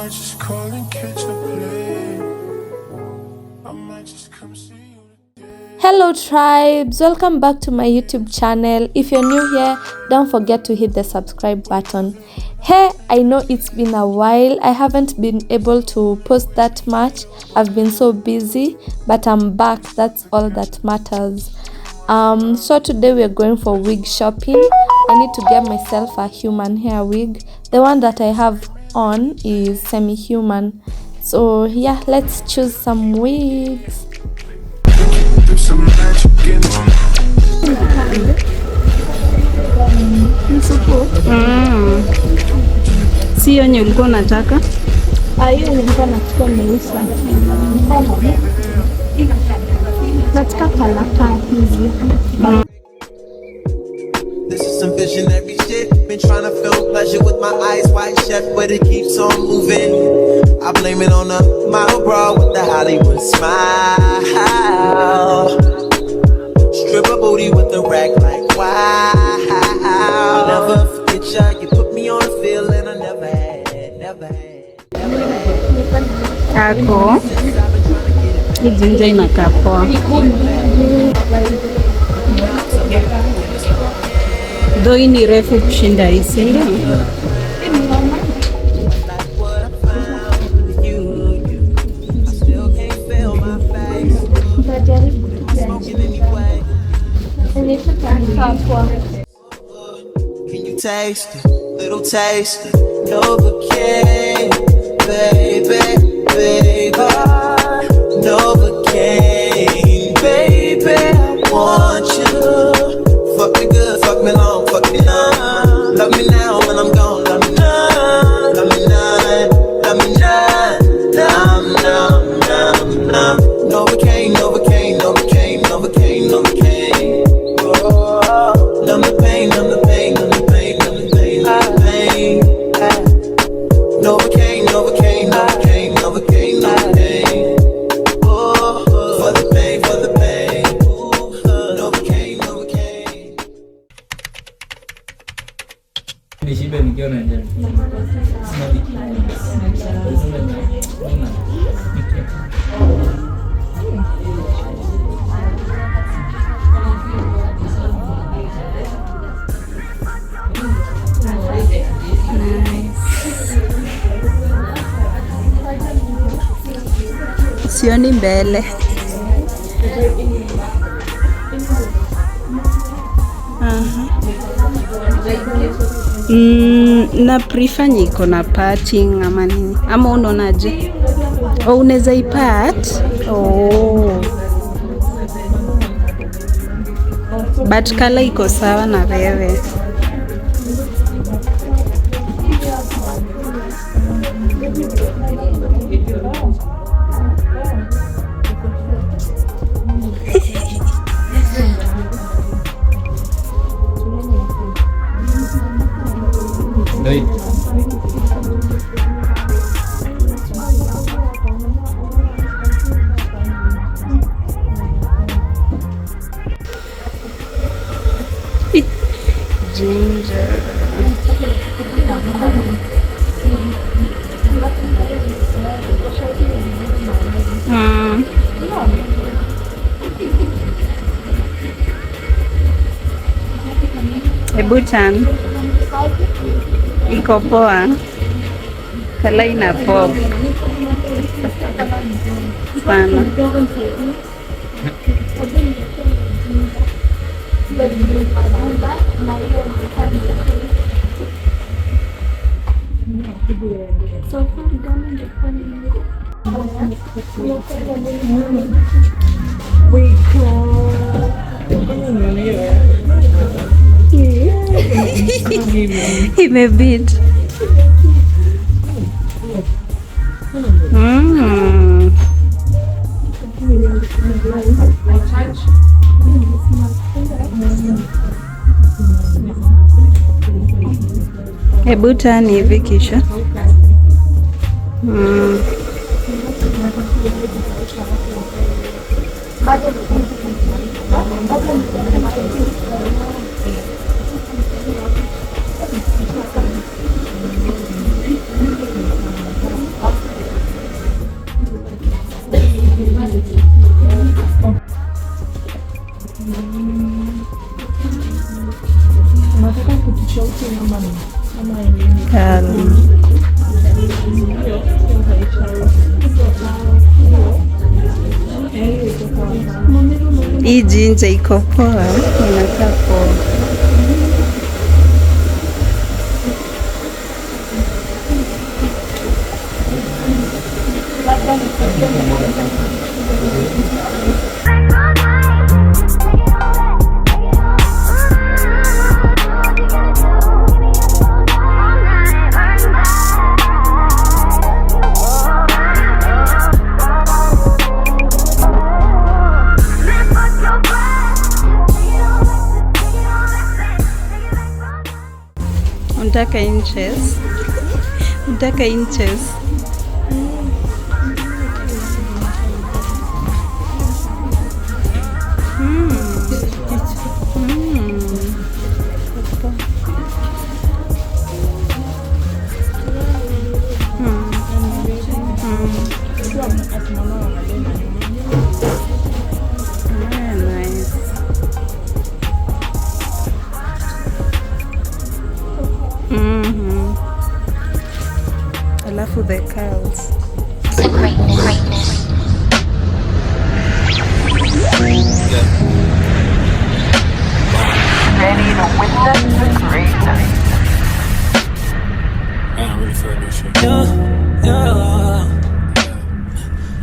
might just call and catch a play. I might just come see you today. Hello tribes, welcome back to my YouTube channel. If you're new here, don't forget to hit the subscribe button. Hey, I know it's been a while. I haven't been able to post that much. I've been so busy, but I'm back. That's all that matters. So today we're going for wig shopping. I need to get myself a human hair wig. The one that I have on is semi-human. So yeah, let's choose some wigs. Sio yenye ulikuwa unataka? Hiyo nilikuwa nachukua nyeusi. Nataka kalaka hizi. This is some visionary shit. Been trying to feel pleasure with my eyes wide shut, but it keeps on moving. I blame it on the model bra with the Hollywood smile. Stripper booty with the rack like wow. Never forget ya, you put me on a feeling I never had, never had. Ako. Hii jinja inakaa poa. Doi ni refu kushinda hii, si ndio? Can you taste it? Little taste it. Novocaine, baby, baby. Novocaine, baby. I want you. Fuck me good, fuck me long, fuck me long. Love me now when I'm gone. Love me now, love me now, love me now. Numb, numb, numb, numb. Novocaine, Novocaine, Novocaine, Novocaine, Novocaine. Oh, numb the pain, numb the pain, numb the pain, numb the pain, numb the pain. Novocaine, Novocaine, Novocaine, Novocaine, Novocaine. Oh, for the pain, for the pain. Novocaine, Novocaine. Nishibe nikiona njaa. Sioni mbele. Na prefer niko na parting ama nini? Ama unaonaje? Oh, unaweza ipart? Oh. But kala iko sawa na wewe. Doi. Ginger. Ebutan. Iko poa. Kala ina pop. Sana. Imebit. Hebu tani hivi kisha. calm. Hii jinja iko poa, inakaa poa. Unataka inches? Unataka inches? Alafu the curls. Ready to witness the greatness. I really feel this shit.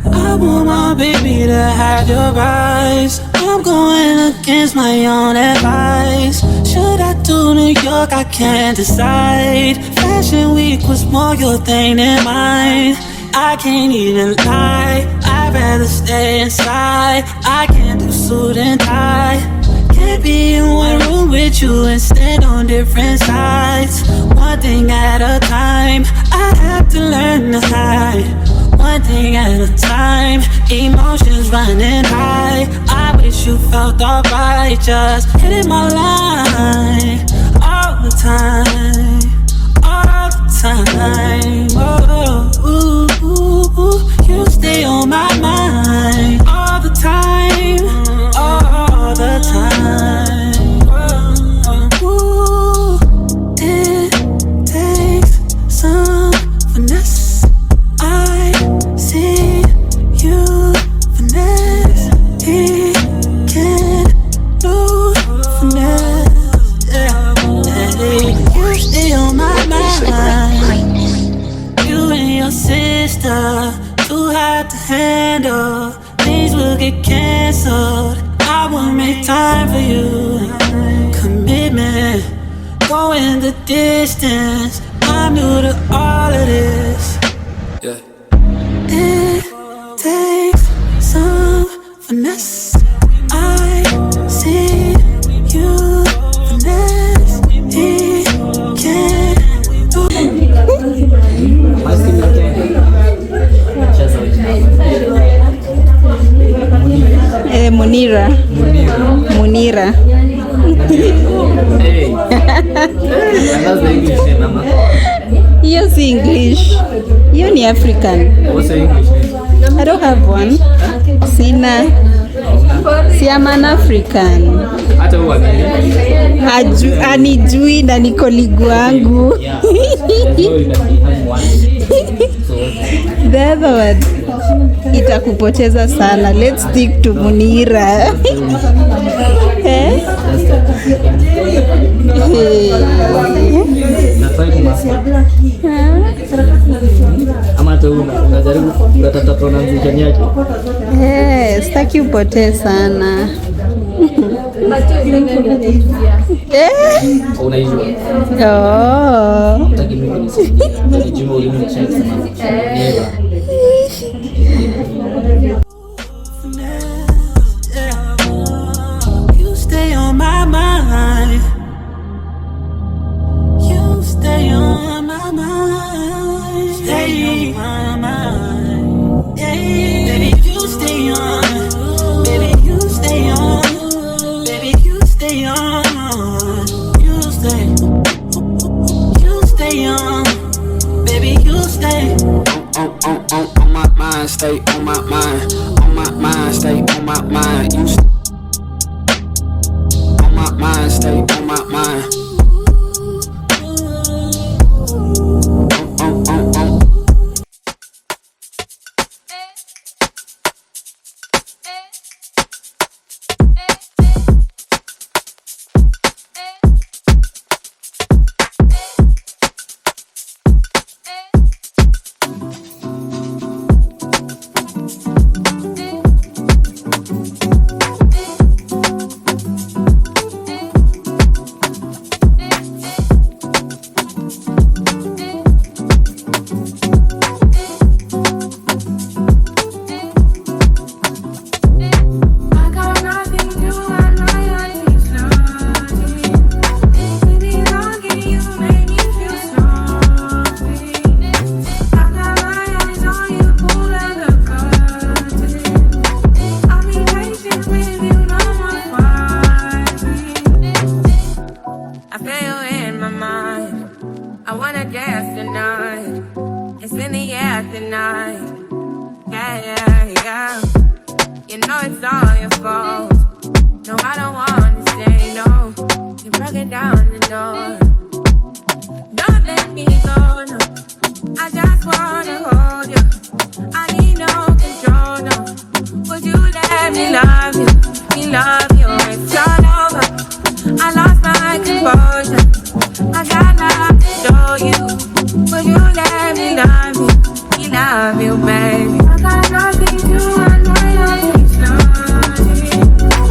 I want my baby to have your eyes. I'm going against my own advice. Should I do New York? I can't decide. Fashion week was more your thing than mine. I can't even lie, I'd rather stay inside. I can't do suit and tie. Can't be in one room with you and stand on different sides. One thing at a time, I have to learn to hide. One thing at a time, emotions running high. I wish you felt alright, just hitting my line all the time, all the time. Oh, ooh, ooh, ooh. You stay on my mind all the time, all the time. Ooh, it takes some finesse. I see you finesse. He can't lose finesse. Yeah. You stay on my mind. You and your sister, too hard to handle. Things will get cancelled. I will make time for you. Commitment, going the distance. I'm new to all of this. Yeah. It takes some finesse. I see you finesse. He can't do. Munira. Munira. Hey. That's the English name, Mama. Hiyo si English. Hiyo ni African. What's the English name? I don't have one. Sina. Si am an African. Hata huwa gani? Anijui na ni kolegu wangu. Yeah. So you can have one. So The other one itakupoteza sana. Let's stick to Munira. Eh? nafai kumasa. Ama tu unajaribu kutafuta pronunciation yake. Sitaki upotee sana. Unaijua. Oh. Nataka mimi nijue ulimi cha kusema. Never. You stay on my mind. You stay on my mind. Stay on my mind. Yeah, baby, you stay on. Baby, you stay on. Baby, you stay on. You stay. You stay on. Baby, you stay. On my mind, stay on my mind. On my mind, stay on my mind. You stay. On my mind, stay on my mind. tonight. Yeah, yeah, yeah. You know it's all your fault. No, I don't want to say no. You're breaking down the door. Don't let me go, no. I just wanna hold you. I need no control, no. Would you let me love you? Me love you, it's all over. I lost my composure. I got love to show you. Would you let me love you? Me love you, baby. I got nothing to unwind on this night.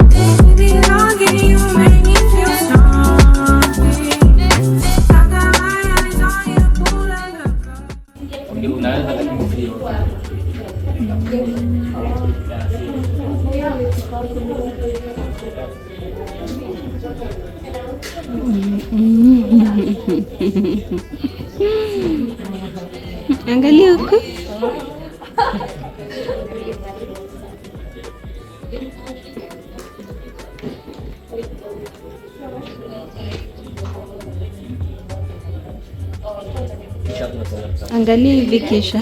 Baby, longing you make me feel something. I got my eyes on you, pull like a Angalia huku. Angalia hivi kisha.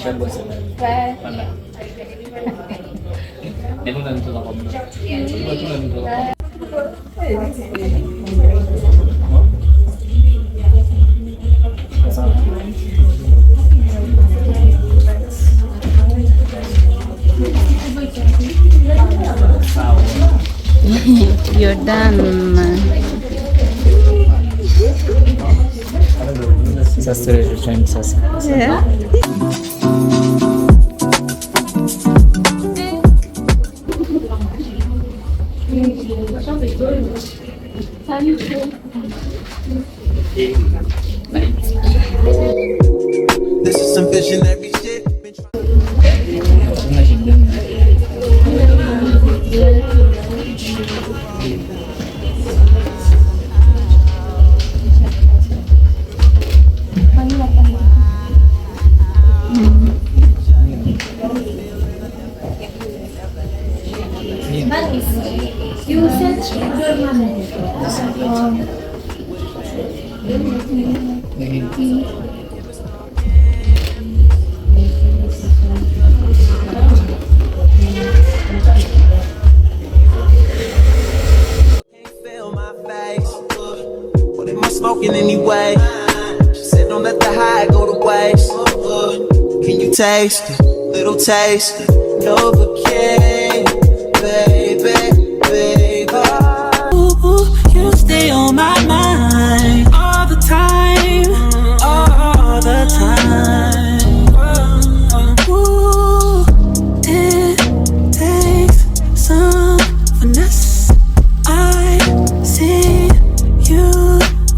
You're done. Sasa rejection sasa. Yeah. This is some visionary shit. You said Feel my face. What am I smoking anyway? She said, don't let the high go to waste. Can you taste it? Little taste. Novocaine, baby, baby. Ooh, you stay on my mind all the time, all the time. Ooh, it takes some finesse. I see you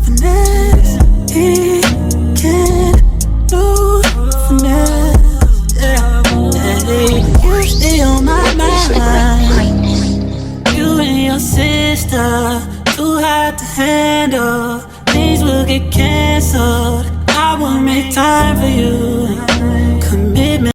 finesse. He can't lose finesse. Yeah. You stay on my mind. You and your sister, too hard to handle. Things will get canceled. I won't make time for you.